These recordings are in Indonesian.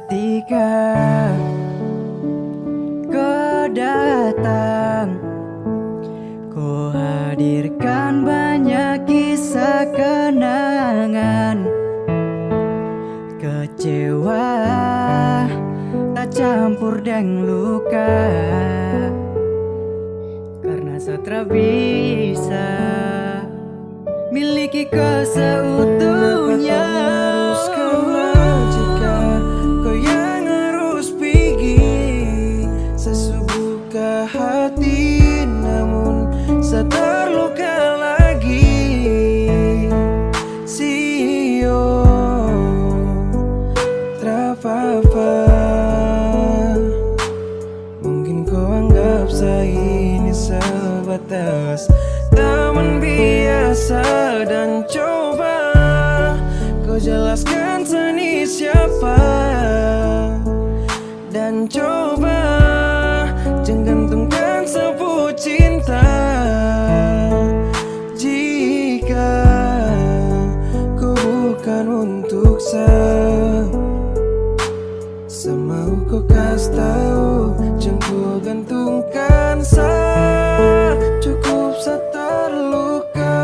Ketika kau datang, kau hadirkan banyak kisah kenangan. Kecewa tak campur dengan luka, karena Satra bisa miliki kau seutuhnya. Hati namun saya terluka lagi. Sio trapapa, mungkin kau anggap saya ini sebatas teman biasa, dan coba kau jelaskan seni siapa, dan coba gantungkan sebut cinta. Jika kau bukan untuk semau kau kasih tahu, jangan kau gantungkan cukup terluka.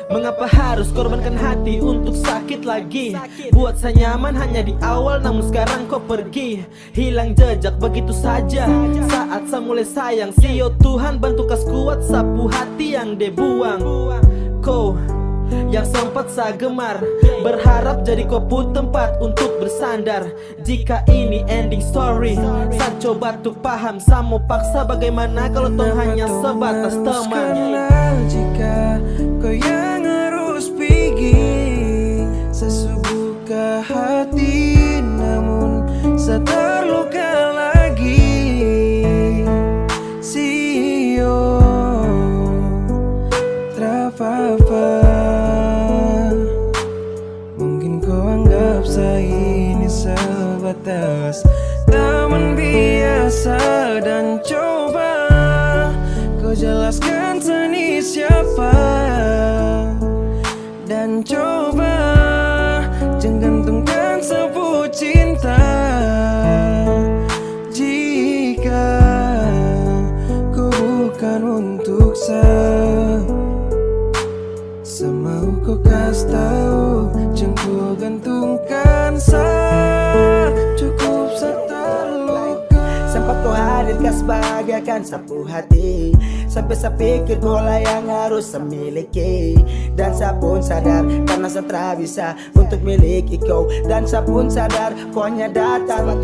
Mengapa harus korbankan hati untuk sakit lagi? Buat saya nyaman hanya di awal, namun sekarang kau pergi, hilang jejak begitu saja. Saat saya mulai sayang, sio Tuhan bantu kas kuat sapu hati yang dibuang. Kau yang sempat saya gemar, berharap jadi kau pun tempat untuk bersandar. Jika ini ending story, saya coba tuh paham, saya mau paksa bagaimana kalau tong hanya sebatas teman. Jika kau yang harus pergi, sesubuka hati namun saya terluka lagi. Sio trapapa, mungkin kau anggap saya ini sebatas teman biasa, dan coba kau jelaskan seni siapa, dan coba jangan gantungkan sebut cinta. Jika kau bukan untuk semau kau kasih tahu, jangan kau gantungkan cukup terluka. Sempat kau hadirkan sebagian sapu hati, sampai saya pikir kau lah yang harus saya miliki. Dan saya pun sadar karena saya tak bisa untuk miliki kau, dan saya pun sadar kau hanya datang.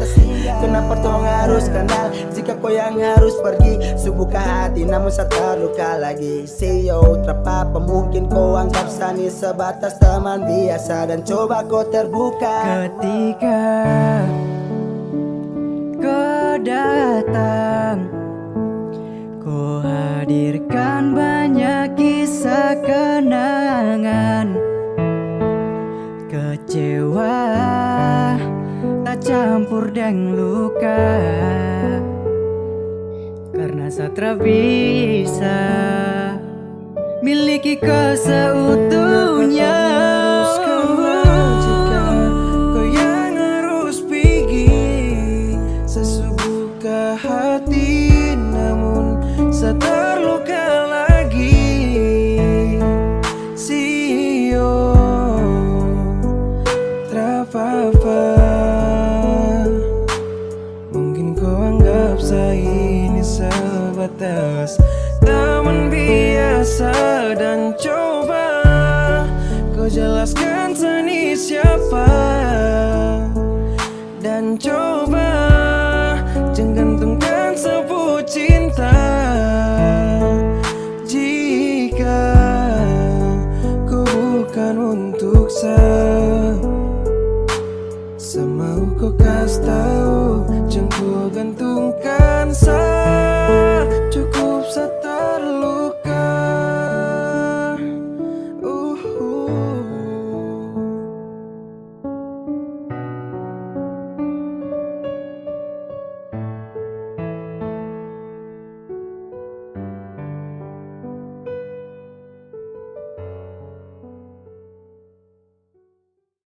Kenapa kau harus kenal jika kau yang harus pergi? Subuka hati namun saya terluka lagi. Sio trapapa, mungkin kau anggap saya sebatas teman biasa, dan coba kau terbuka. Ketika kau datang, kau hadirkan banyak kisah kenangan. Kecewa tak campur dengan luka, karena Satra bisa miliki kau seutuhnya. Jika kau yang harus pergi, sesubuka hati namun saya terluka lagi. Sio trapapa, mungkin kau anggap saya ini sebatas teman biasa, dan coba kau jelaskan seni siapa,